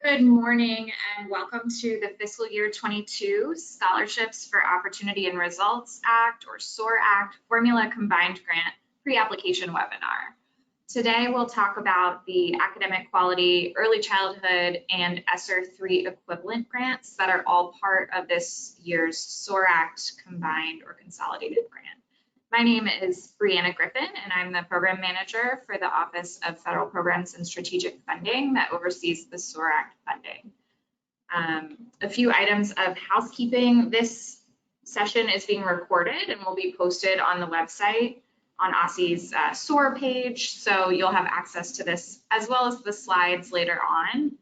Good morning and welcome to the Fiscal Year 22 Scholarships for Opportunity and Results Act, or SOAR Act, Formula Combined Grant pre-application webinar. Today we'll talk about the academic quality, early childhood, and ESSER 3 equivalent grants that are all part of this year's SOAR Act combined or consolidated grant. My name is Brianna Griffin, and I'm the program manager for the Office of Federal Programs and Strategic Funding that oversees the SOAR Act funding. A few items of housekeeping. This session is being recorded and will be posted on the website on OSSE's SOAR page, so you'll have access to this as well as the slides later on.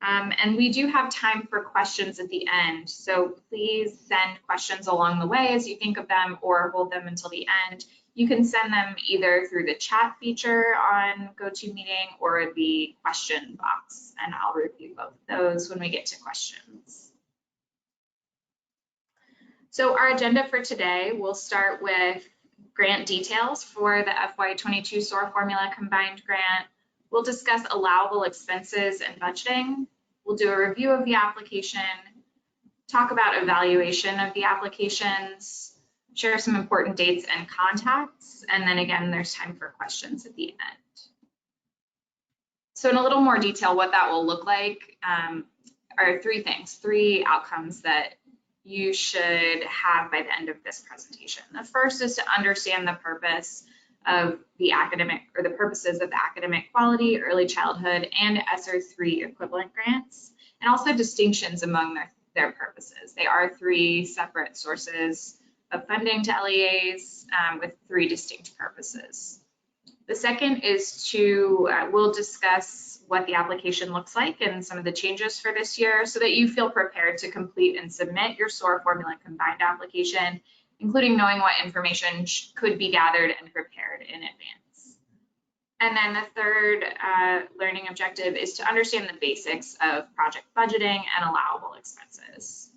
And we do have time for questions at the end, so please send questions along the way as you think of them or hold them until the end. You can send them either through the chat feature on GoToMeeting or the question box, and I'll review both of those when we get to questions. So our agenda for today, we'll start with grant details for the FY22 SOAR Formula Combined Grant. We'll discuss allowable expenses and budgeting. We'll do a review of the application, talk about evaluation of the applications, share some important dates and contacts, and then again, there's time for questions at the end. So in a little more detail, what that will look like are three outcomes that you should have by the end of this presentation. The first is to understand the purpose of the purposes of the academic quality, early childhood, and ESSER 3 equivalent grants, and also distinctions among their purposes. They are three separate sources of funding to LEAs with three distinct purposes. The second is we'll discuss what the application looks like and some of the changes for this year so that you feel prepared to complete and submit your SOAR Formula Combined application, including knowing what information could be gathered and prepared in advance. And then the third learning objective is to understand the basics of project budgeting and allowable expenses.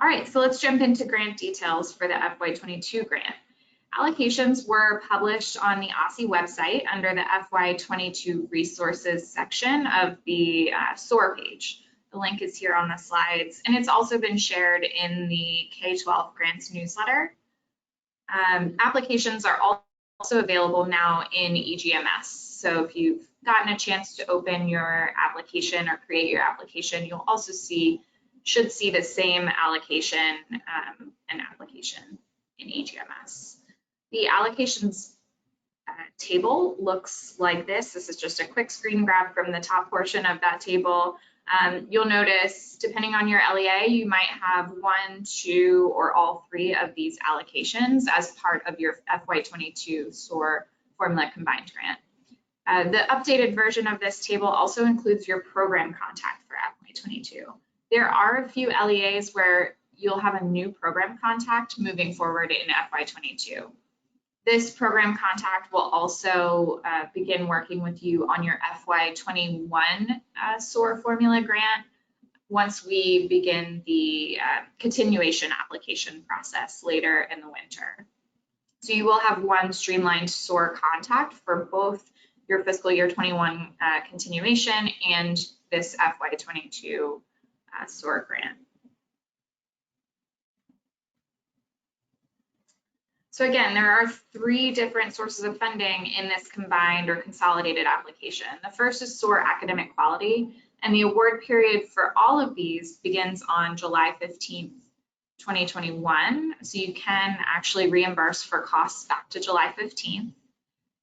All right, so let's jump into grant details for the FY22 grant. Allocations were published on the OSSE website under the FY22 resources section of the SOAR page. The link is here on the slides, and it's also been shared in the K-12 grants newsletter. Applications are also available now in EGMS. So if you've gotten a chance to open your application or create your application, you'll also should see the same allocation and application in EGMS. The allocations table looks like this. This is just a quick screen grab from the top portion of that table. You'll notice, depending on your LEA, you might have one, two, or all three of these allocations as part of your FY22 SOAR Formula Combined Grant. The updated version of this table also includes your program contact for FY22. There are a few LEAs where you'll have a new program contact moving forward in FY22. This program contact will also begin working with you on your FY21 SOAR formula grant once we begin the continuation application process later in the winter. So you will have one streamlined SOAR contact for both your fiscal year 21 continuation and this FY22 SOAR grant. So again, there are three different sources of funding in this combined or consolidated application. The first is SOAR Academic Quality, and the award period for all of these begins on July 15th, 2021. So you can actually reimburse for costs back to July 15th.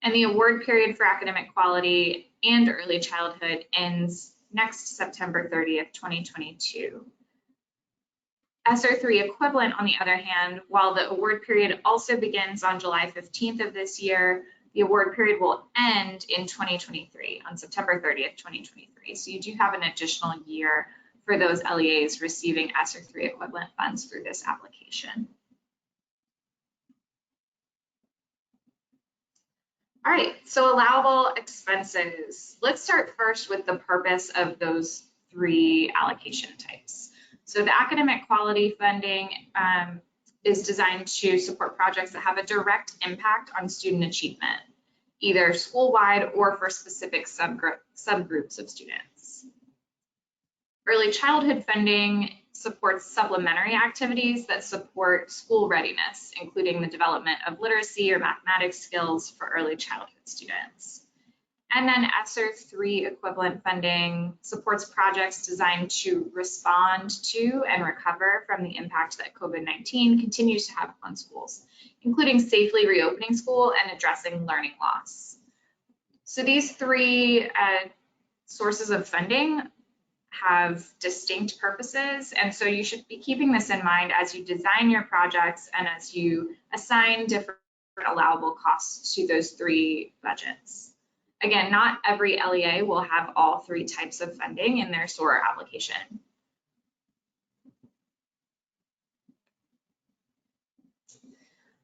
And the award period for Academic Quality and Early Childhood ends next September 30th, 2022. ESSER 3 equivalent, on the other hand, while the award period also begins on July 15th of this year, the award period will end in 2023, on September 30th, 2023. So you do have an additional year for those LEAs receiving ESSER 3 equivalent funds through this application. All right, so allowable expenses. Let's start first with the purpose of those three allocation types. So the academic quality funding is designed to support projects that have a direct impact on student achievement. either school-wide or for specific subgroups of students. Early childhood funding supports supplementary activities that support school readiness, including the development of literacy or mathematics skills for early childhood students. And then ESSER 3 equivalent funding supports projects designed to respond to and recover from the impact that COVID-19 continues to have on schools, including safely reopening school and addressing learning loss. So these three sources of funding have distinct purposes, and so you should be keeping this in mind as you design your projects and as you assign different allowable costs to those three budgets. Again, not every LEA will have all three types of funding in their SOAR application.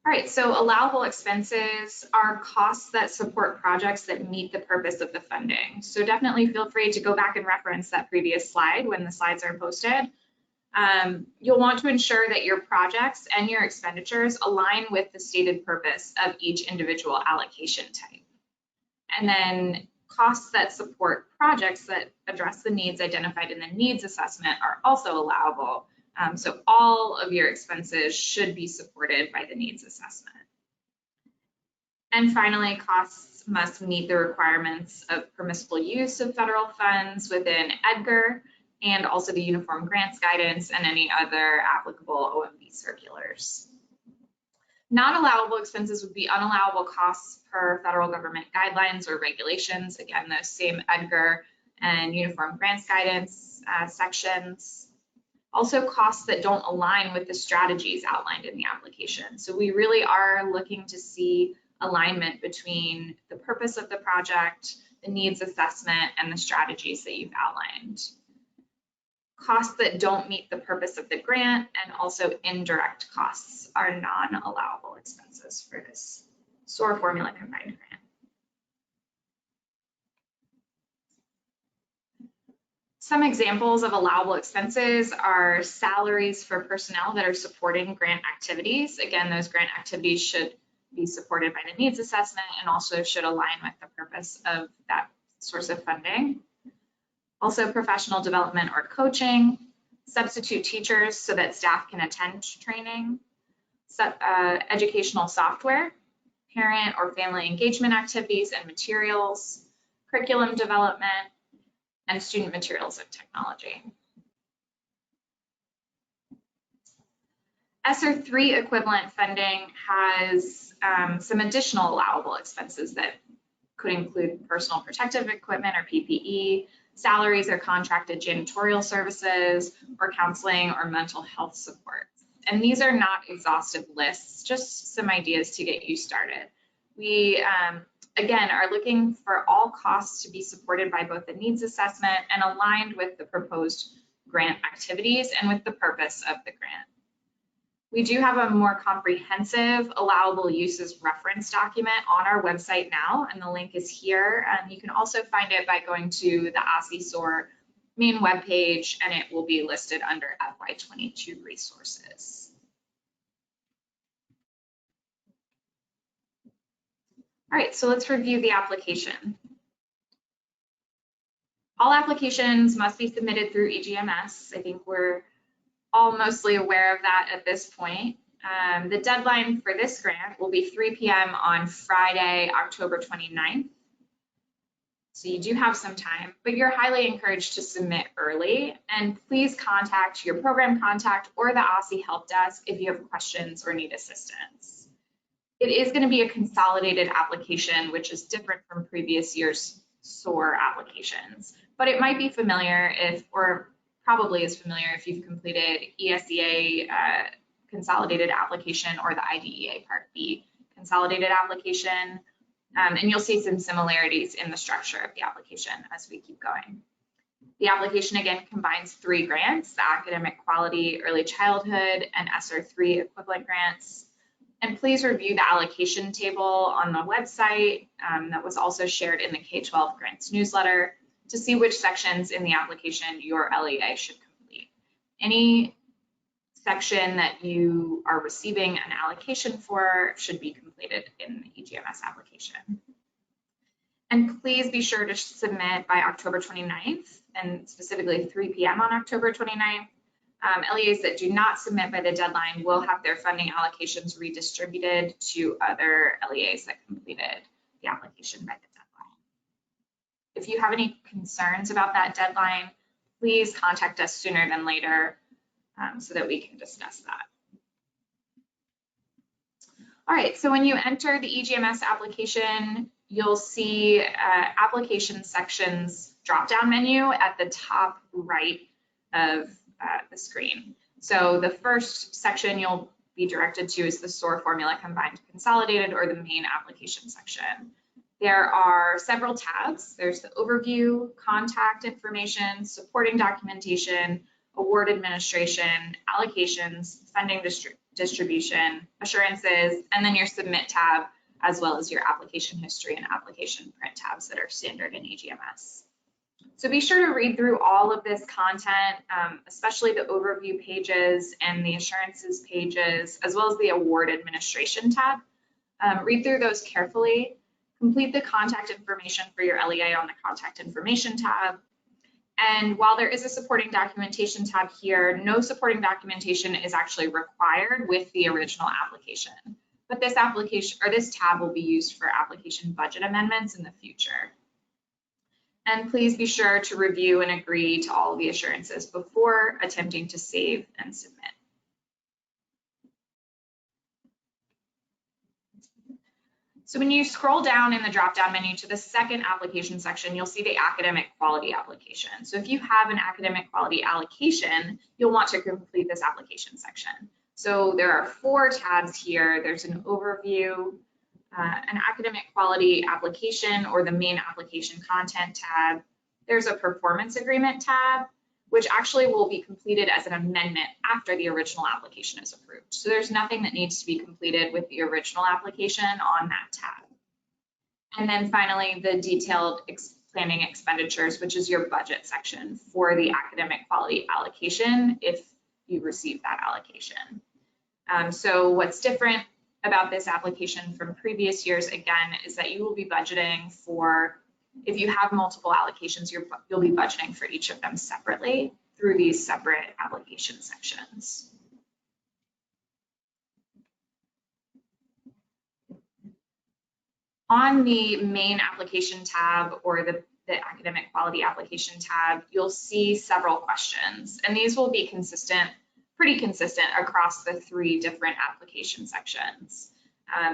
All right, so allowable expenses are costs that support projects that meet the purpose of the funding. So definitely feel free to go back and reference that previous slide when the slides are posted. You'll want to ensure that your projects and your expenditures align with the stated purpose of each individual allocation type. And then costs that support projects that address the needs identified in the needs assessment are also allowable. So all of your expenses should be supported by the needs assessment. And finally, costs must meet the requirements of permissible use of federal funds within EDGAR and also the Uniform Grants Guidance and any other applicable OMB circulars. Non-allowable expenses would be unallowable costs per federal government guidelines or regulations. Again, those same EDGAR and Uniform Grants Guidance sections. Also costs that don't align with the strategies outlined in the application. So we really are looking to see alignment between the purpose of the project, the needs assessment, and the strategies that you've outlined. Costs that don't meet the purpose of the grant and also indirect costs are non-allowable expenses for this SOAR formula combined grant. Some examples of allowable expenses are salaries for personnel that are supporting grant activities. Again, those grant activities should be supported by the needs assessment and also should align with the purpose of that source of funding. Also, professional development or coaching, substitute teachers so that staff can attend training, educational software, parent or family engagement activities and materials, curriculum development, and student materials and technology. ESSER 3 equivalent funding has some additional allowable expenses that could include personal protective equipment or PPE, salaries or contracted janitorial services, or counseling or mental health support. And these are not exhaustive lists, just some ideas to get you started. We, again, are looking for all costs to be supported by both the needs assessment and aligned with the proposed grant activities and with the purpose of the grant. We do have a more comprehensive allowable uses reference document on our website now, and the link is here. You can also find it by going to the OSSE SOAR main webpage, and it will be listed under FY22 resources. All right, so let's review the application. All applications must be submitted through EGMS. I think we're all mostly aware of that at this point. The deadline for this grant will be 3 p.m. on Friday, October 29th. So you do have some time, but you're highly encouraged to submit early, and please contact your program contact or the OSSE help desk if you have questions or need assistance. It is going to be a consolidated application, which is different from previous year's SOAR applications, but it might be familiar if, or probably is familiar if you've completed ESEA consolidated application or the IDEA Part B consolidated application. And you'll see some similarities in the structure of the application as we keep going. The application again combines 3 grants, the Academic Quality, Early Childhood, and ESSER 3 equivalent grants. And please review the allocation table on the website that was also shared in the K-12 grants newsletter to see which sections in the application your LEA should complete. Any section that you are receiving an allocation for should be completed in the EGMS application. And please be sure to submit by October 29th, and specifically 3 p.m. on October 29th. LEAs that do not submit by the deadline will have their funding allocations redistributed to other LEAs that completed the application by the deadline. If you have any concerns about that deadline, please contact us sooner than later so that we can discuss that. All right, so when you enter the EGMS application, you'll see application sections drop-down menu at the top right of the screen. So the first section you'll be directed to is the SOAR Formula Combined Consolidated, or the main application section. There are several tabs. There's the overview, contact information, supporting documentation, award administration, allocations, funding distribution, assurances, and then your submit tab, as well as your application history and application print tabs that are standard in EGMS. So be sure to read through all of this content, especially the overview pages and the assurances pages, as well as the award administration tab. Read through those carefully. Complete the contact information for your LEA on the contact information tab. And while there is a supporting documentation tab here, no supporting documentation is actually required with the original application. But this application, or this tab, will be used for application budget amendments in the future. And please be sure to review and agree to all of the assurances before attempting to save and submit. So when you scroll down in the drop-down menu to the second application section, you'll see the academic quality application. So if you have an academic quality allocation, you'll want to complete this application section. So there are 4 tabs here. There's an overview, an academic quality application, or the main application content tab. There's a performance agreement tab, which actually will be completed as an amendment after the original application is approved. So there's nothing that needs to be completed with the original application on that tab. And then finally, the detailed planning expenditures, which is your budget section for the academic quality allocation if you receive that allocation. So what's different about this application from previous years, again, is that you will be budgeting for, if you have multiple allocations, you'll be budgeting for each of them separately through these separate application sections. On the main application tab, or the academic quality application tab, you'll see several questions, and these will be pretty consistent across the 3 different application sections.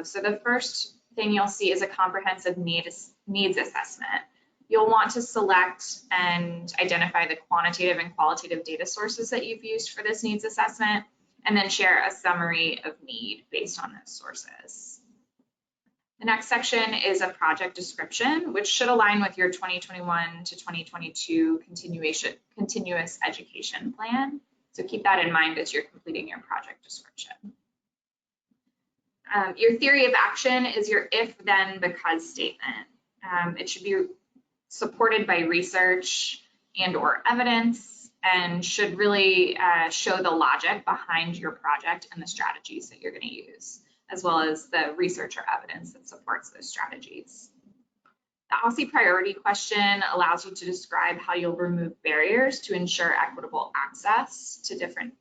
So the first thing you'll see is a comprehensive needs assessment. You'll want to select and identify the quantitative and qualitative data sources that you've used for this needs assessment, and then share a summary of need based on those sources. The next section is a project description, which should align with your 2021 to 2022 continuous education plan. So keep that in mind as you're completing your project description. Your theory of action is your if, then, because statement. It should be supported by research and or evidence, and should really show the logic behind your project and the strategies that you're going to use, as well as the research or evidence that supports those strategies. The OSSE priority question allows you to describe how you'll remove barriers to ensure equitable access to different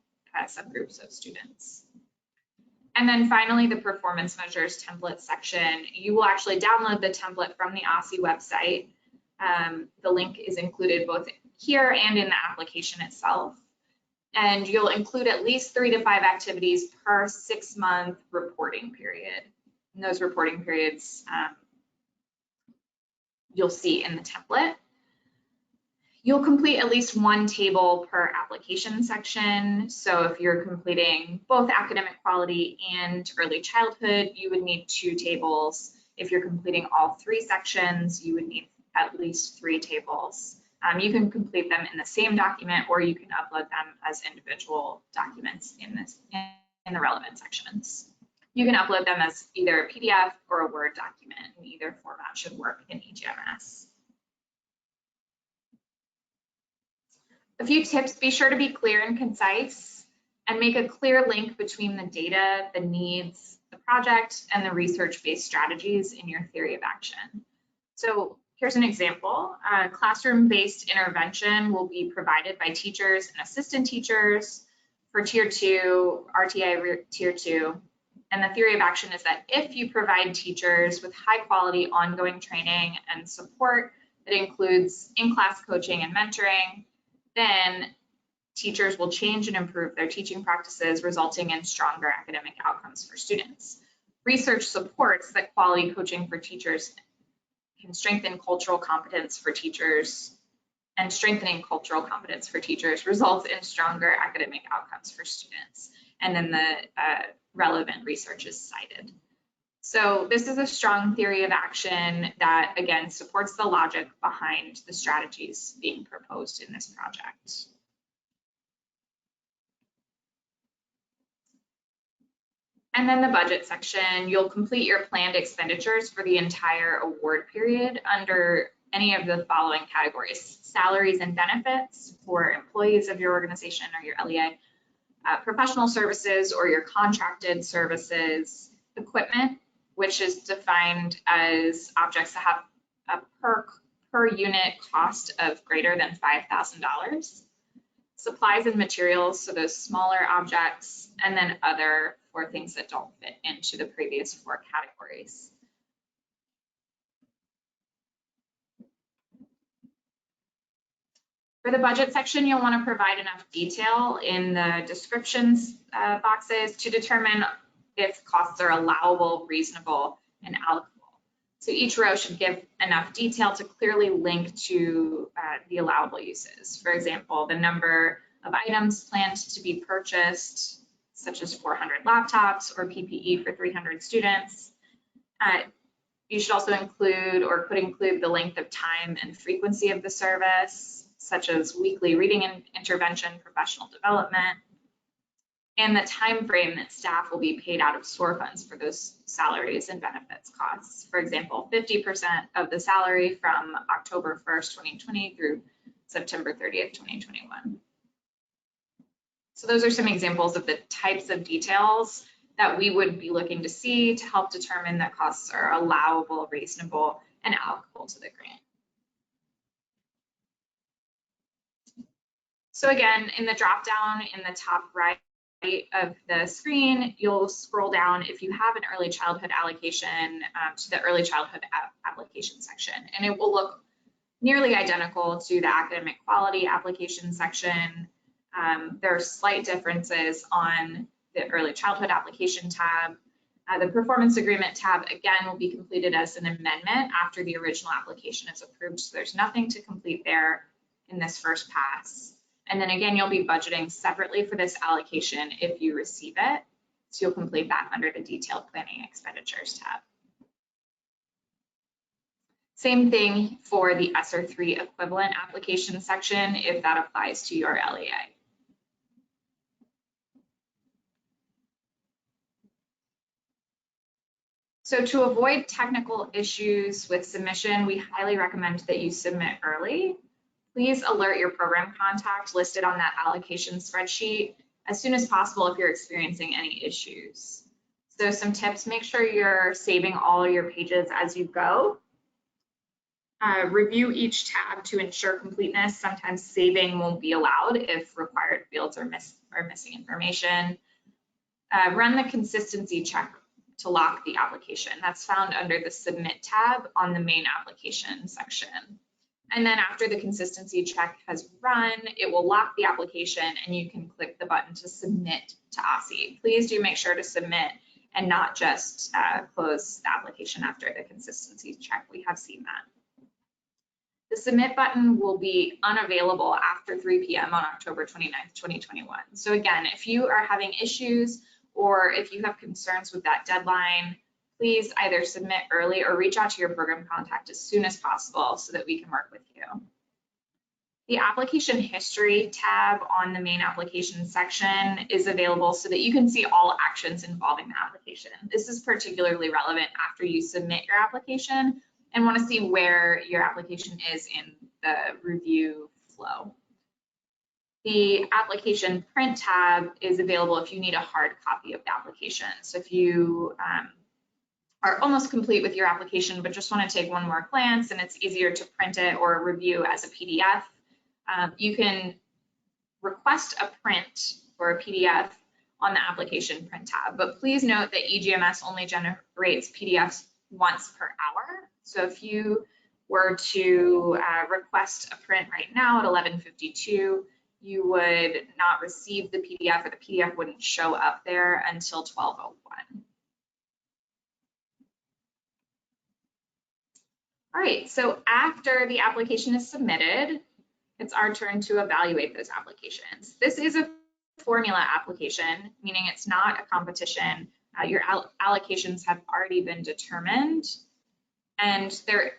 subgroups of students. And then finally, the performance measures template section. You will actually download the template from the OSSE website. The link is included both here and in the application itself. And you'll include at least 3 to 5 activities per 6-month reporting period. And those reporting periods you'll see in the template. You'll complete at least 1 table per application section. So if you're completing both academic quality and early childhood, you would need 2 tables. If you're completing all 3 sections, you would need at least 3 tables. You can complete them in the same document, or you can upload them as individual documents in the relevant sections. You can upload them as either a PDF or a Word document, and either format should work in EGMS. A few tips: be sure to be clear and concise, and make a clear link between the data, the needs, the project, and the research-based strategies in your theory of action. So Here's an example. Classroom-based intervention will be provided by teachers and assistant teachers for Tier 2, RTI Tier 2. And the theory of action is that if you provide teachers with high-quality ongoing training and support that includes in-class coaching and mentoring, then teachers will change and improve their teaching practices, resulting in stronger academic outcomes for students. Research supports that quality coaching for teachers can strengthen cultural competence for teachers, and strengthening cultural competence for teachers results in stronger academic outcomes for students. And then the relevant research is cited. So this is a strong theory of action that, again, supports the logic behind the strategies being proposed in this project. And then the budget section, you'll complete your planned expenditures for the entire award period under any of the following categories: salaries and benefits for employees of your organization or your LEA, professional services or your contracted services, equipment, which is defined as objects that have a per unit cost of greater than $5,000, supplies and materials, so those smaller objects, and then other for things that don't fit into the previous 4 categories. For the budget section, you'll want to provide enough detail in the descriptions boxes to determine if costs are allowable, reasonable, and allocable. So each row should give enough detail to clearly link to the allowable uses. For example, the number of items planned to be purchased, such as 400 laptops or PPE for 300 students. You should also include or could include the length of time and frequency of the service, such as weekly reading and intervention, professional development, and the time frame that staff will be paid out of SOAR funds for those salaries and benefits costs. For example, 50% of the salary from October 1st, 2020 through September 30th, 2021. So those are some examples of the types of details that we would be looking to see to help determine that costs are allowable, reasonable, and allocable to the grant. So again, in the drop down in the top right of the screen, you'll scroll down if you have an early childhood allocation to the early childhood application section, and it will look nearly identical to the academic quality application section. There are slight differences on the early childhood application tab. The performance agreement tab, again, will be completed as an amendment after the original application is approved, so there's nothing to complete there in this first pass. And then again, you'll be budgeting separately for this allocation if you receive it. So you'll complete that under the detailed planning expenditures tab. Same thing for the ESSER 3 equivalent application section if that applies to your LEA. So to avoid technical issues with submission, we highly recommend that you submit early. Please alert your program contact listed on that allocation spreadsheet as soon as possible if you're experiencing any issues. So some tips: make sure you're saving all your pages as you go. Review each tab to ensure completeness. Sometimes saving won't be allowed if required fields are missing information. Run the consistency check to lock the application. That's found under the Submit tab on the main application section. And then after the consistency check has run, it will lock the application and you can click the button to submit to OSSE. Please do make sure to submit and not just close the application after the consistency check. We have seen that. The submit button will be unavailable after 3 p.m. on October 29th, 2021. So again, if you are having issues or if you have concerns with that deadline, please either submit early or reach out to your program contact as soon as possible so that we can work with you. The application history tab on the main application section is available so that you can see all actions involving the application. This is particularly relevant after you submit your application and want to see where your application is in the review flow. The application print tab is available if you need a hard copy of the application. So if you are almost complete with your application, but just want to take one more glance and it's easier to print it or review as a PDF, you can request a print or a PDF on the application print tab. But please note that EGMS only generates PDFs once per hour. So if you were to request a print right now at 11:52, you would not receive the PDF, or the PDF wouldn't show up there until 12:01. All right, so after the application is submitted, it's our turn to evaluate those applications. This is a formula application, meaning it's not a competition. Your allocations have already been determined, and there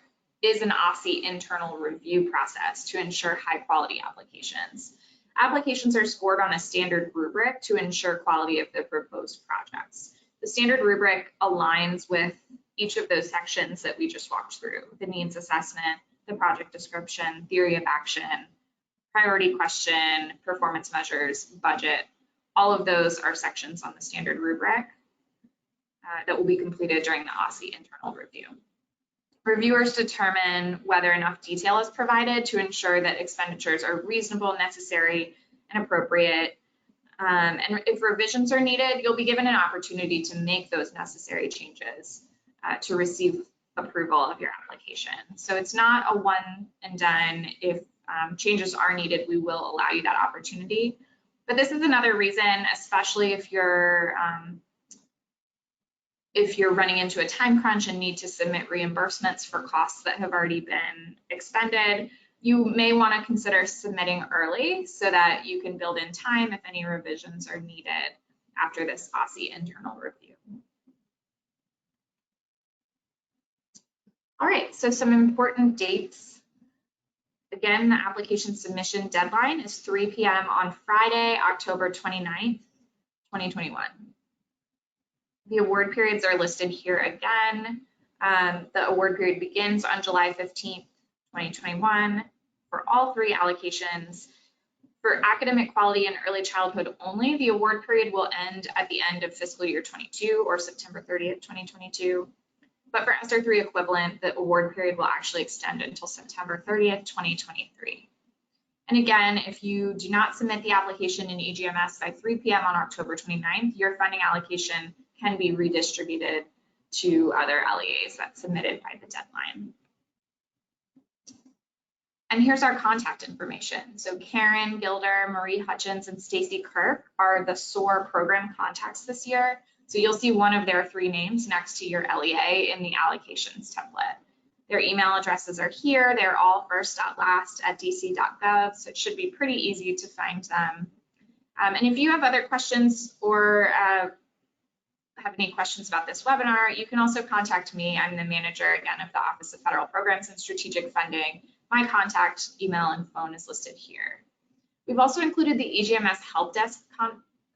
is an OSSE internal review process to ensure high quality applications. Applications are scored on a standard rubric to ensure quality of the proposed projects. The standard rubric aligns with each of those sections that we just walked through: the needs assessment, the project description, theory of action, priority question, performance measures, budget. All of those are sections on the standard rubric that will be completed during the OSSE internal review. Reviewers determine whether enough detail is provided to ensure that expenditures are reasonable, necessary, and appropriate. And if revisions are needed, you'll be given an opportunity to make those necessary changes to receive approval of your application. So it's not a one and done. If changes are needed, we will allow you that opportunity. But this is another reason, especially if you're running into a time crunch and need to submit reimbursements for costs that have already been expended, you may want to consider submitting early so that you can build in time if any revisions are needed after this OSSE internal review. All right, so some important dates. Again, the application submission deadline is 3 p.m. on Friday, October 29th, 2021. The award periods are listed here again. The award period begins on July 15th, 2021 for all three allocations. For academic quality and early childhood only, the award period will end at the end of fiscal year 22 or September 30th, 2022. But for ESSER 3 equivalent, the award period will actually extend until September 30th, 2023. And again, if you do not submit the application in EGMS by 3 p.m. on October 29th, your funding allocation can be redistributed to other LEAs that submitted by the deadline. And here's our contact information. So Karen Gilder, Marie Hutchins, and Stacy Kirk are the SOAR program contacts this year. So you'll see one of their three names next to your LEA in the allocations template. Their email addresses are here. They're all first.last@dc.gov, so it should be pretty easy to find them. And if you have other questions or have any questions about this webinar, you can also contact me. I'm the manager, again, of the Office of Federal Programs and Strategic Funding. My contact email and phone is listed here. We've also included the EGMS Help Desk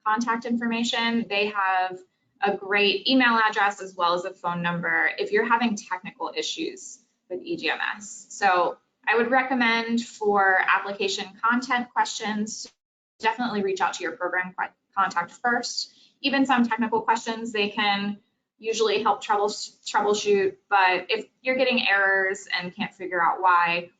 contact information. They have a great email address as well as a phone number if you're having technical issues with EGMS. So I would recommend for application content questions, definitely reach out to your program contact first. Even some technical questions, they can usually help troubleshoot, but if you're getting errors and can't figure out why,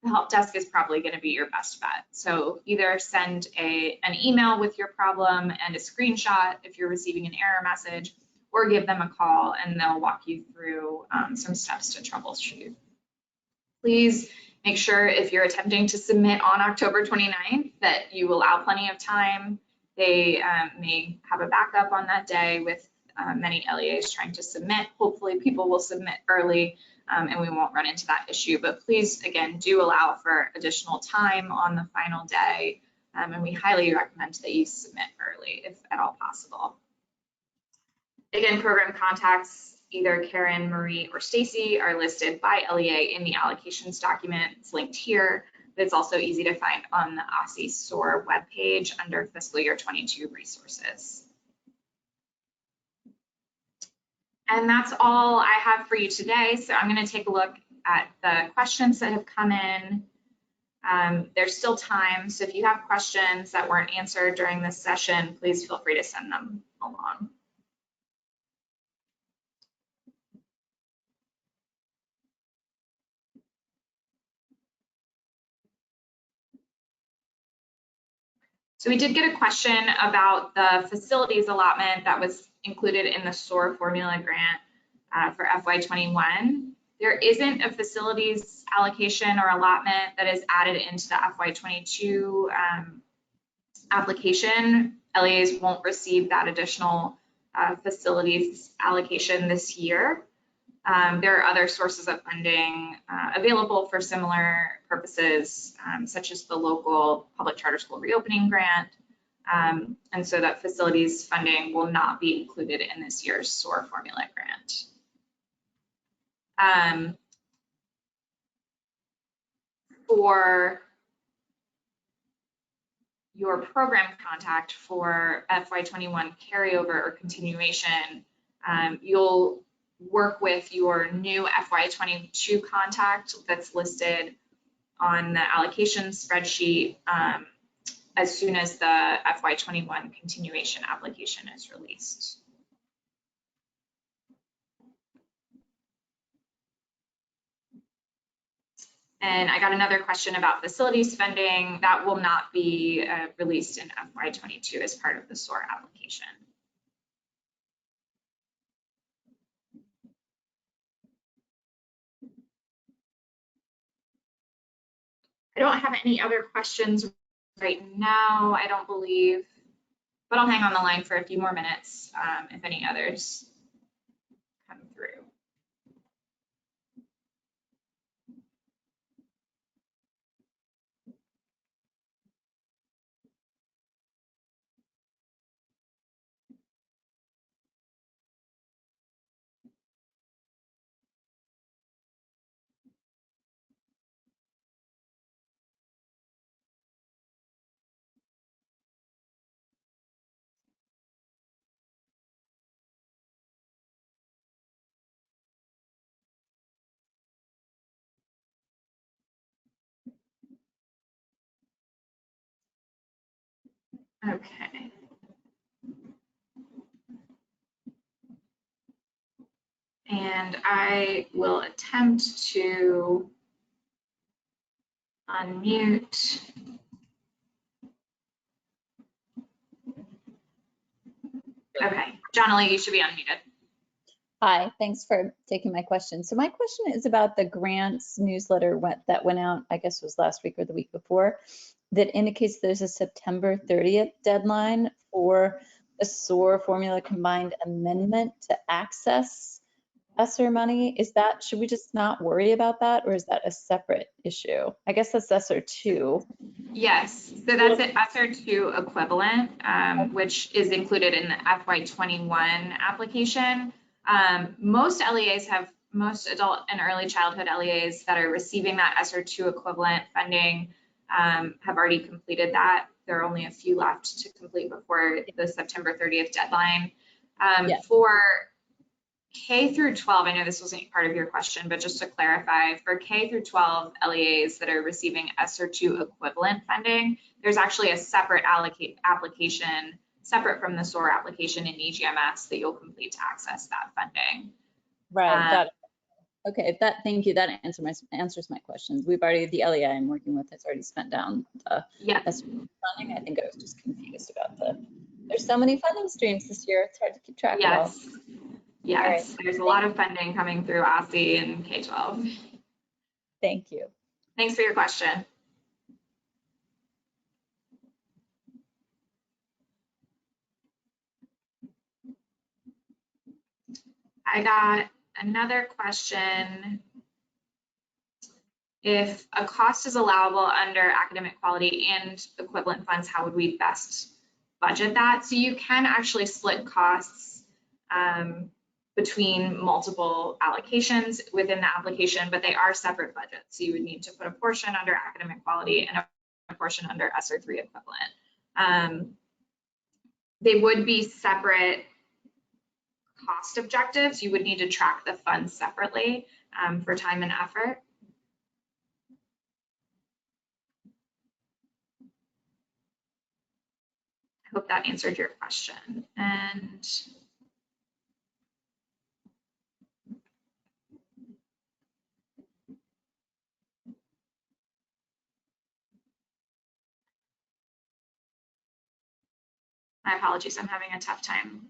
the help desk is probably going to be your best bet. So either send an email with your problem and a screenshot if you're receiving an error message, or give them a call and they'll walk you through some steps to troubleshoot. Please make sure if you're attempting to submit on October 29th that you allow plenty of time. They may have a backup on that day with many LEAs trying to submit. Hopefully people will submit early and we won't run into that issue, but please, again, do allow for additional time on the final day, and we highly recommend that you submit early if at all possible. Again, program contacts, either Karen, Marie, or Stacy, are listed by LEA in the allocations document. It's linked here, but it's also easy to find on the OSSE SOAR webpage under fiscal year 22 resources. And that's all I have for you today. So I'm going to take a look at the questions that have come in. There's still time, so if you have questions that weren't answered during this session, please feel free to send them along. So we did get a question about the facilities allotment that was included in the SOAR formula grant for FY21. There isn't a facilities allocation or allotment that is added into the FY22 application. LEAs won't receive that additional facilities allocation this year. There are other sources of funding available for similar purposes, such as the local public charter school reopening grant. And so that facilities funding will not be included in this year's SOAR formula grant. For your program contact for FY21 carryover or continuation, you'll work with your new FY22 contact that's listed on the allocation spreadsheet as soon as the FY21 continuation application is released. And I got another question about facilities funding. That will not be released in FY22 as part of the SOAR application. I don't have any other questions right now, I don't believe, but I'll hang on the line for a few more minutes if any others come through. Okay. And I will attempt to unmute. Okay, Jonalie, you should be unmuted. Hi, thanks for taking my question. So my question is about the grants newsletter that went out, I guess it was last week or the week before, that indicates there's a September 30th deadline for a SOAR formula combined amendment to access ESSER money. Is that, should we just not worry about that, or is that a separate issue? I guess that's ESSER 2. Yes, so that's an ESSER 2 equivalent, which is included in the FY21 application. Most LEAs most adult and early childhood LEAs that are receiving that ESSER 2 equivalent funding have already completed that. There are only a few left to complete before the September 30th deadline. For K through 12, I know this wasn't part of your question, but just to clarify, for K through 12 LEAs that are receiving ESSER 2 equivalent funding, there's actually a separate application, separate from the SOAR application in EGMS that you'll complete to access that funding. Right, okay, thank you, that answers my questions. We've already, the LEA I'm working with has already spent down the ESSER funding. I think I was just confused about there's so many funding streams this year, it's hard to keep track of all. Yes, right. There's a lot of funding coming through OSSE and K-12. Thank you. Thanks for your question. I got another question. If a cost is allowable under academic quality and equivalent funds, how would we best budget that? So you can actually split costs between multiple allocations within the application, but they are separate budgets. So you would need to put a portion under academic quality and a portion under ESSER 3 equivalent. They would be separate cost objectives. You would need to track the funds separately for time and effort. I hope that answered your question. And My apologies, I'm having a tough time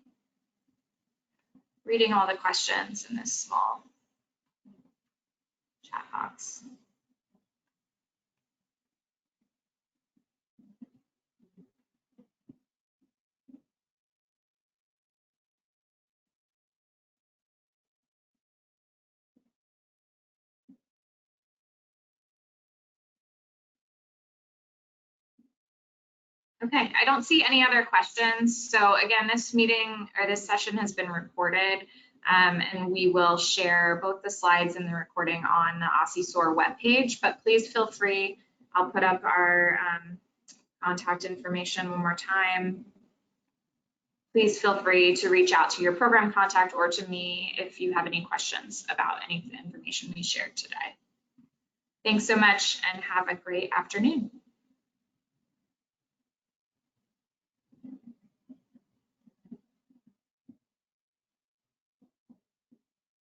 reading all the questions in this small chat box. Okay, I don't see any other questions. So again, this meeting or this session has been recorded, and we will share both the slides and the recording on the SOAR webpage, but please feel free. I'll put up our contact information one more time. Please feel free to reach out to your program contact or to me if you have any questions about any of the information we shared today. Thanks so much and have a great afternoon.